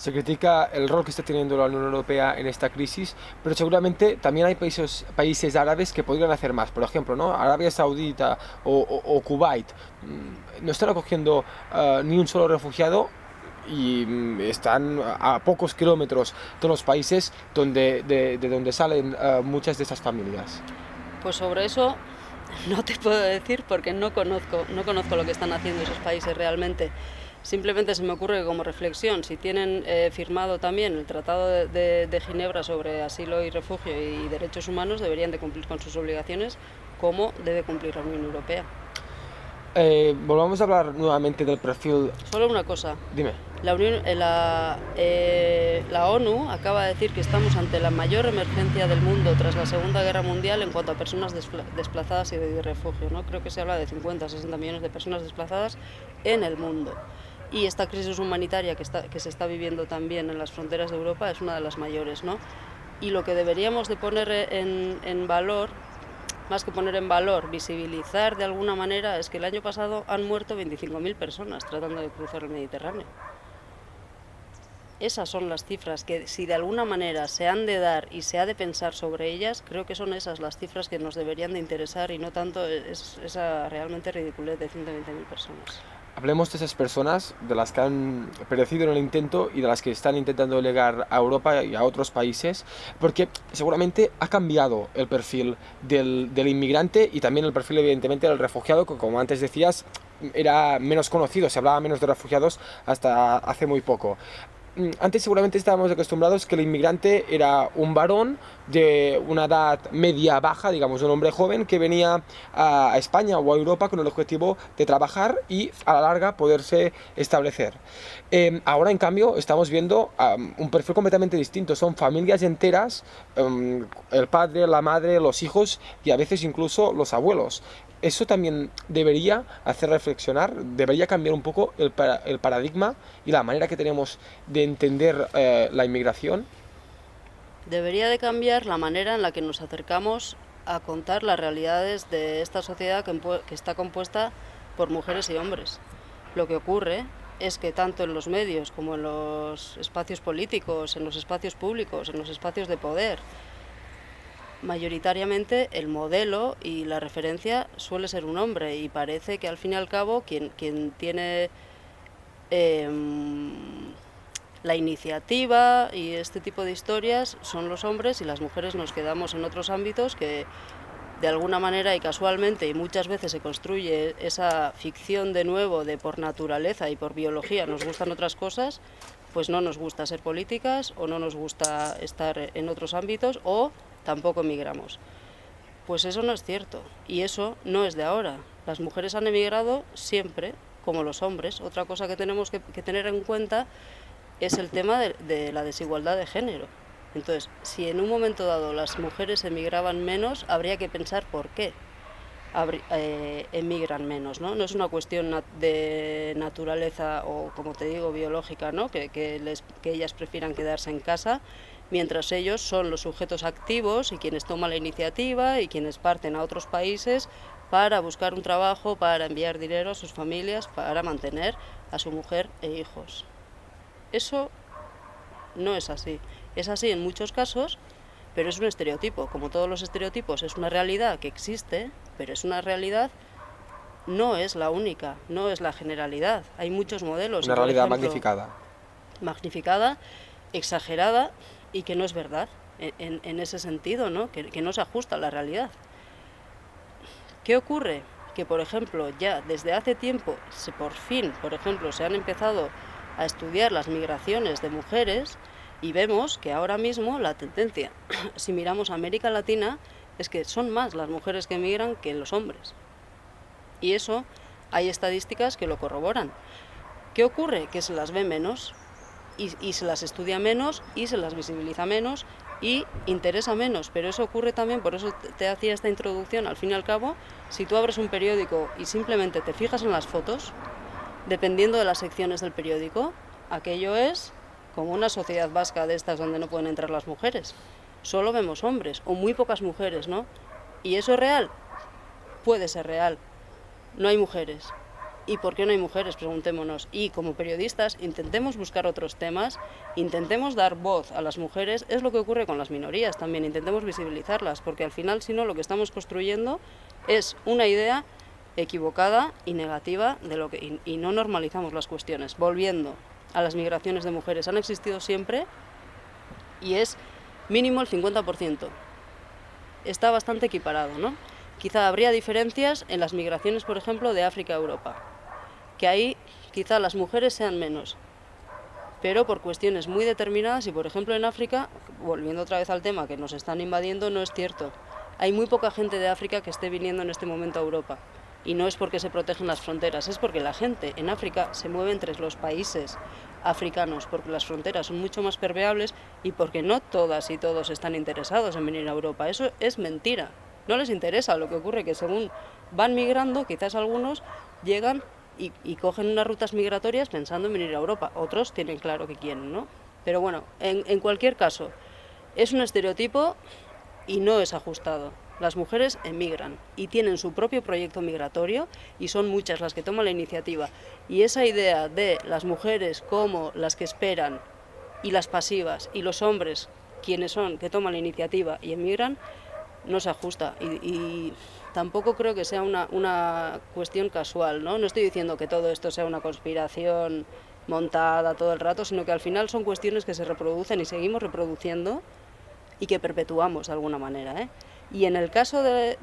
se critica el rol que está teniendo la Unión Europea en esta crisis, pero seguramente también hay países árabes que podrían hacer más. Por ejemplo, ¿no? Arabia Saudita o Kuwait no están acogiendo ni un solo refugiado y están a pocos kilómetros de los países de donde salen muchas de esas familias. Pues sobre eso no te puedo decir porque no conozco lo que están haciendo esos países realmente. Simplemente se me ocurre que como reflexión, si tienen firmado también el Tratado de Ginebra sobre asilo y refugio y derechos humanos, deberían de cumplir con sus obligaciones como debe cumplir la Unión Europea. Volvamos a hablar nuevamente del perfil. Solo una cosa, Dime. la ONU acaba de decir que estamos ante la mayor emergencia del mundo tras la Segunda Guerra Mundial en cuanto a personas desplazadas y de refugio, ¿no? Creo que se habla de 50 o 60 millones de personas desplazadas en el mundo. Y esta crisis humanitaria que se está viviendo también en las fronteras de Europa es una de las mayores, ¿no? Y lo que deberíamos de poner en valor, más que poner en valor, visibilizar de alguna manera, es que el año pasado han muerto 25.000 personas tratando de cruzar el Mediterráneo. Esas son las cifras que, si de alguna manera se han de dar y se ha de pensar sobre ellas, creo que son esas las cifras que nos deberían de interesar y no tanto esa realmente ridiculez de 120.000 personas. Hablemos de esas personas, de las que han perecido en el intento y de las que están intentando llegar a Europa y a otros países, porque seguramente ha cambiado el perfil del inmigrante y también el perfil, evidentemente, del refugiado, que, como antes decías, era menos conocido, se hablaba menos de refugiados hasta hace muy poco. Antes seguramente estábamos acostumbrados que el inmigrante era un varón de una edad media baja, digamos un hombre joven que venía a España o a Europa con el objetivo de trabajar y a la larga poderse establecer. Ahora en cambio estamos viendo un perfil completamente distinto, son familias enteras, el padre, la madre, los hijos y a veces incluso los abuelos. Eso también debería hacer reflexionar, debería cambiar un poco el paradigma y la manera que tenemos de entender la inmigración. Debería de cambiar la manera en la que nos acercamos a contar las realidades de esta sociedad que está compuesta por mujeres y hombres. Lo que ocurre es que tanto en los medios como en los espacios políticos, en los espacios públicos, en los espacios de poder, mayoritariamente el modelo y la referencia suele ser un hombre y parece que al fin y al cabo quien tiene la iniciativa y este tipo de historias son los hombres y las mujeres nos quedamos en otros ámbitos que de alguna manera y casualmente y muchas veces se construye esa ficción de nuevo de por naturaleza y por biología nos gustan otras cosas, pues no nos gusta ser políticas o no nos gusta estar en otros ámbitos o tampoco emigramos. Pues eso no es cierto y eso no es de ahora. Las mujeres han emigrado siempre, como los hombres. Otra cosa que tenemos que tener en cuenta es el tema de la desigualdad de género. Entonces, si en un momento dado las mujeres emigraban menos, habría que pensar por qué emigran menos, ¿no? No es una cuestión de naturaleza o, como te digo, biológica, ¿no? Que ellas prefieran quedarse en casa, mientras ellos son los sujetos activos y quienes toman la iniciativa y quienes parten a otros países para buscar un trabajo, para enviar dinero a sus familias, para mantener a su mujer e hijos. Eso no es así. Es así en muchos casos, pero es un estereotipo. Como todos los estereotipos, es una realidad que existe, pero es una realidad, no es la única, no es la generalidad. Hay muchos modelos. Una y, por realidad ejemplo, magnificada. magnificada, exagerada y que no es verdad en ese sentido, ¿no? Que no se ajusta a la realidad. ¿Qué ocurre? Que, por ejemplo, ya desde hace tiempo, por fin, por ejemplo, se han empezado a estudiar las migraciones de mujeres y vemos que ahora mismo la tendencia, si miramos a América Latina, es que son más las mujeres que emigran que los hombres. Y eso hay estadísticas que lo corroboran. ¿Qué ocurre? Que se las ve menos y se las estudia menos y se las visibiliza menos y interesa menos, pero eso ocurre también, por eso te hacía esta introducción, al fin y al cabo, si tú abres un periódico y simplemente te fijas en las fotos, dependiendo de las secciones del periódico, aquello es como una sociedad vasca de estas donde no pueden entrar las mujeres. Solo vemos hombres o muy pocas mujeres, ¿no? ¿Y eso es real? Puede ser real. No hay mujeres. ¿Y por qué no hay mujeres? Preguntémonos. Y como periodistas, intentemos buscar otros temas, intentemos dar voz a las mujeres. Es lo que ocurre con las minorías también, intentemos visibilizarlas, porque al final, si no, lo que estamos construyendo es una idea equivocada y negativa de lo que, y no normalizamos las cuestiones. Volviendo a las migraciones de mujeres, han existido siempre y es mínimo el 50%. Está bastante equiparado, ¿no? Quizá habría diferencias en las migraciones, por ejemplo, de África a Europa, que ahí quizá las mujeres sean menos, pero por cuestiones muy determinadas. Y por ejemplo en África, volviendo otra vez al tema que nos están invadiendo, no es cierto. Hay muy poca gente de África que esté viniendo en este momento a Europa. Y no es porque se protegen las fronteras, es porque la gente en África se mueve entre los países africanos, porque las fronteras son mucho más permeables y porque no todas y todos están interesados en venir a Europa. Eso es mentira. No les interesa. Lo que ocurre que según van migrando, quizás algunos llegan y cogen unas rutas migratorias pensando en venir a Europa. Otros tienen claro que quieren, ¿no? Pero bueno, en cualquier caso, es un estereotipo y no es ajustado. Las mujeres emigran y tienen su propio proyecto migratorio y son muchas las que toman la iniciativa. Y esa idea de las mujeres como las que esperan y las pasivas y los hombres quienes son que toman la iniciativa y emigran no se ajusta. Y tampoco creo que sea una cuestión casual, ¿no? No estoy diciendo que todo esto sea una conspiración montada todo el rato, sino que al final son cuestiones que se reproducen y seguimos reproduciendo y que perpetuamos de alguna manera, ¿eh? Y en el caso de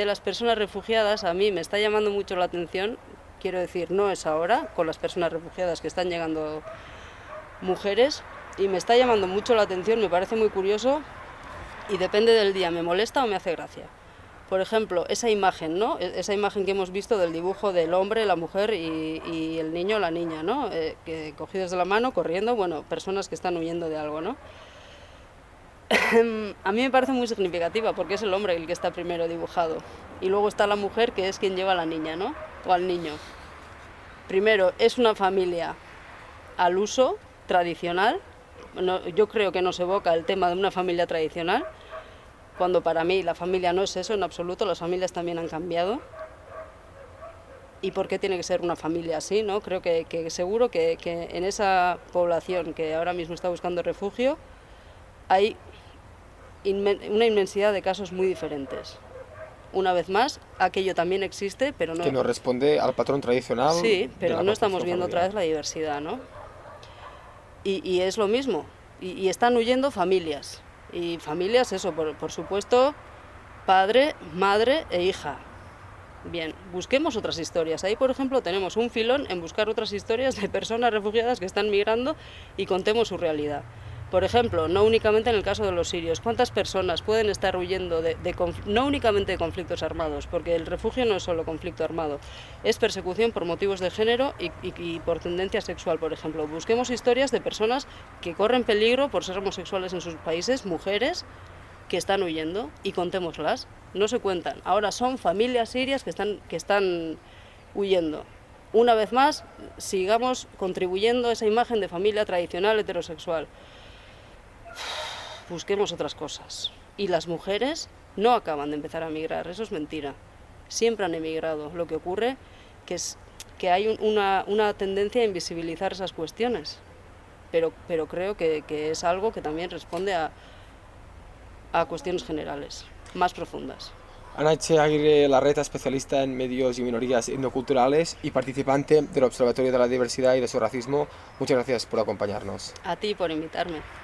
las personas refugiadas, a mí me está llamando mucho la atención, quiero decir, no es ahora, con las personas refugiadas que están llegando mujeres, y me está llamando mucho la atención, me parece muy curioso, y depende del día, me molesta o me hace gracia. Por ejemplo, esa imagen, ¿no? Esa imagen que hemos visto del dibujo del hombre, la mujer y el niño o la niña, ¿no? Que cogidos de la mano, corriendo, bueno, personas que están huyendo de algo, ¿no? A mí me parece muy significativa porque es el hombre el que está primero dibujado y luego está la mujer que es quien lleva a la niña, ¿no? O al niño. Primero, es una familia al uso tradicional. No, yo creo que nos evoca el tema de una familia tradicional, cuando para mí la familia no es eso en absoluto, las familias también han cambiado. ¿Y por qué tiene que ser una familia así, no? Creo que seguro que en esa población que ahora mismo está buscando refugio hay una inmensidad de casos muy diferentes. Una vez más, aquello también existe, pero no... Que no responde al patrón tradicional. Sí, pero no estamos viendo familiar. otra vez la diversidad, ¿no? Y es lo mismo. Y están huyendo familias. Y familias, eso, por supuesto, padre, madre e hija. Bien, busquemos otras historias. Ahí, por ejemplo, tenemos un filón en buscar otras historias de personas refugiadas que están migrando y contemos su realidad. Por ejemplo, no únicamente en el caso de los sirios, ¿cuántas personas pueden estar huyendo no únicamente de conflictos armados? Porque el refugio no es solo conflicto armado, es persecución por motivos de género y por tendencia sexual, por ejemplo. Busquemos historias de personas que corren peligro por ser homosexuales en sus países, mujeres que están huyendo, y contémoslas. No se cuentan. Ahora son familias sirias que están huyendo. Una vez más, sigamos contribuyendo a esa imagen de familia tradicional heterosexual. Busquemos otras cosas. Y las mujeres no acaban de empezar a migrar, eso es mentira. Siempre han emigrado. Lo que ocurre es que hay una tendencia a invisibilizar esas cuestiones. Pero creo que es algo que también responde a cuestiones generales, más profundas. Anaitze Aguirre Larreta, especialista en medios y minorías etnoculturales y participante del Observatorio de la Diversidad y de su Racismo. Muchas gracias por acompañarnos. A ti por invitarme.